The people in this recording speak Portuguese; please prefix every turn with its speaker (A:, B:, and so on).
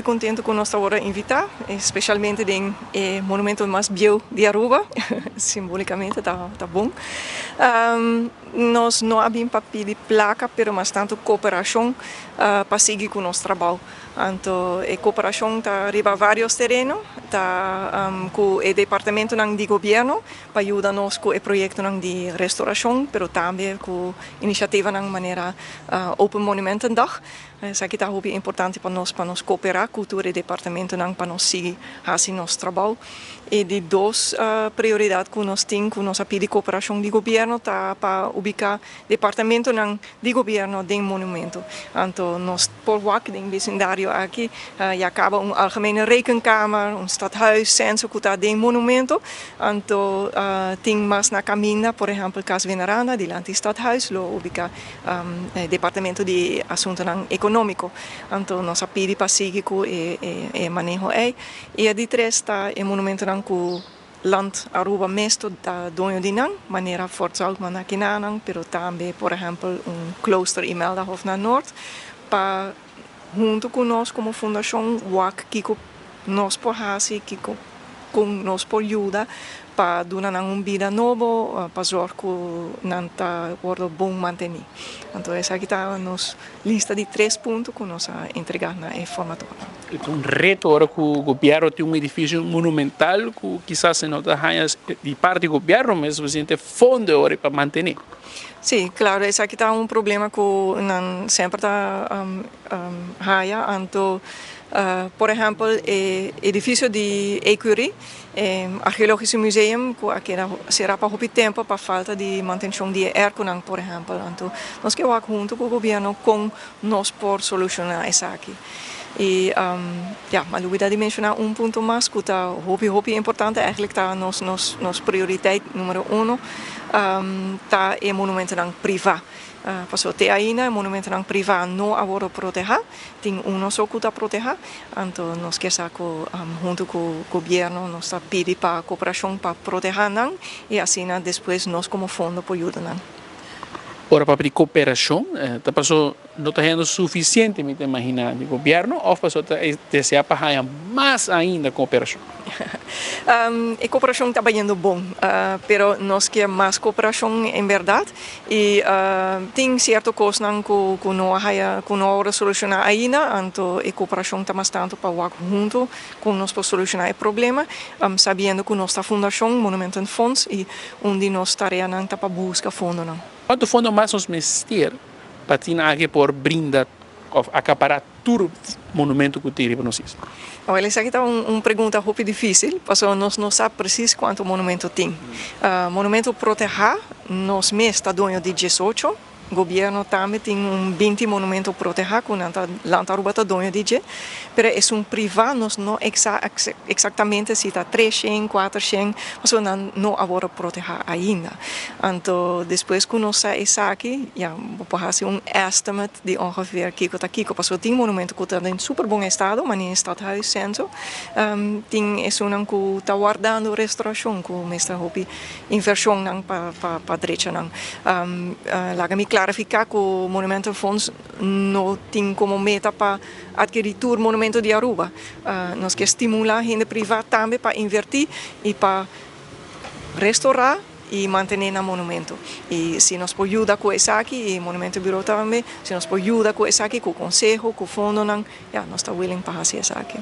A: Contento com nós agora invitar, especialmente em monumento mais bio de Aruba, simbolicamente tá bom. Nós não abrimos papel de placa, mas tanto cooperação para seguir com o nosso trabalho. Então, a cooperação está arriba vários terrenos, tá com o departamento de governo para ajudar-nos com o projeto de restauração, mas também com a iniciativa de maneira Open Monumentendag. Isso aqui é importante para nós cooperar, cultura e departamento para nós seguir assim nosso trabalho. E de duas prioridades que nós temos, que nós pedimos cooperação de governo, tá para ubicar departamento de governo de monumento. Então, nós por aqui no vecindário aqui, acaba algemene rekenkamer, stadhuis, censo que está de monumento. Então, tem mais na caminho, por exemplo, Casa Veneranda, diante do stadhuis, lo ubica departamento de assuntos econômicos. Então, nós pedimos para seguir com o manejo aí. E a de três está o monumento que land Aruba mesto da dono de maneira forçal aqui pero também, por exemplo, klooster Imeldahof na norte, para junto com nós como fundação WAC Kiko nós por hasi Kiko com nós por ajuda para dar vida nova para zorgar que nanta wordo bom manter. Então essa aqui está a nossa lista de 3 pontos que nós entregar na formatória.
B: É reto agora que o governo tem edifício monumental que quizás se nota de parte do governo, mas o gente fundo agora para manter.
A: Sim, claro, esse aqui está problema que sempre está então, por exemplo, o edifício de Ecurie, arqueológico museum, que será para muito tempo para falta de manutenção de erkunang, por exemplo. Então, nós queremos junto com o governo com nós por solucionar isso aqui. E, mas eu de mencionar ponto mais que está muito importante, eigenlijk está nossa prioriteit número 1, está o monumento privado. Passou até aí, o monumento privado não agora proteger, tem só que está proteger, então nós queremos junto com o governo, nós pedimos para a cooperação para proteger, e assim depois nós como fundo para ajudar.
B: Ora, para a cooperação, não está sendo suficientemente imaginado o governo, ou deseja para mais ainda cooperação?
A: A cooperação está indo bom, mas nós queremos mais cooperação em verdade e tem certo coisa que não há solucionar ainda, então a cooperação está bastante para o junto com nós para solucionar o problema, sabendo que nossa fundação Monumental Fonds e onde nossa tarefa está para buscar fundo.
B: Quanto fundo mais nos mestre para ter por brindar ou acaparar todo o monumento que tem para nós?
A: Olha, essa aqui é uma pergunta muito difícil, porque nós não sabemos precisamente quanto monumento tem. Monumento proteger, nós mesmos está dono de 18, o governo também tem 20 monumentos proteger, que Land Aruba está dono de 10, mas é privado, nós não exatamente se está 300, 400, mas não agora proteger ainda. Então, depois que nós saímos aqui, vou fazer estimate de ongeveer Kiko está Kiko, porque tem monumento que está em super bom estado, mas em stadhuis centro, tem um que está guardando restauração, que meestal hopi inversão para direita. Laga-me clarificar que o Monumental Fonds não tem como meta para adquirir todo o monumento de Aruba. Nós queremos estimular a gente privada também para invertir e para restaurar e manter o monumento. E se nós podemos ajudar com isso aqui, e o Monumento Bureau também, se nós podemos ajudar com isso aqui, com o Conselho, com o Fundo, nós estamos willing para fazer isso aqui.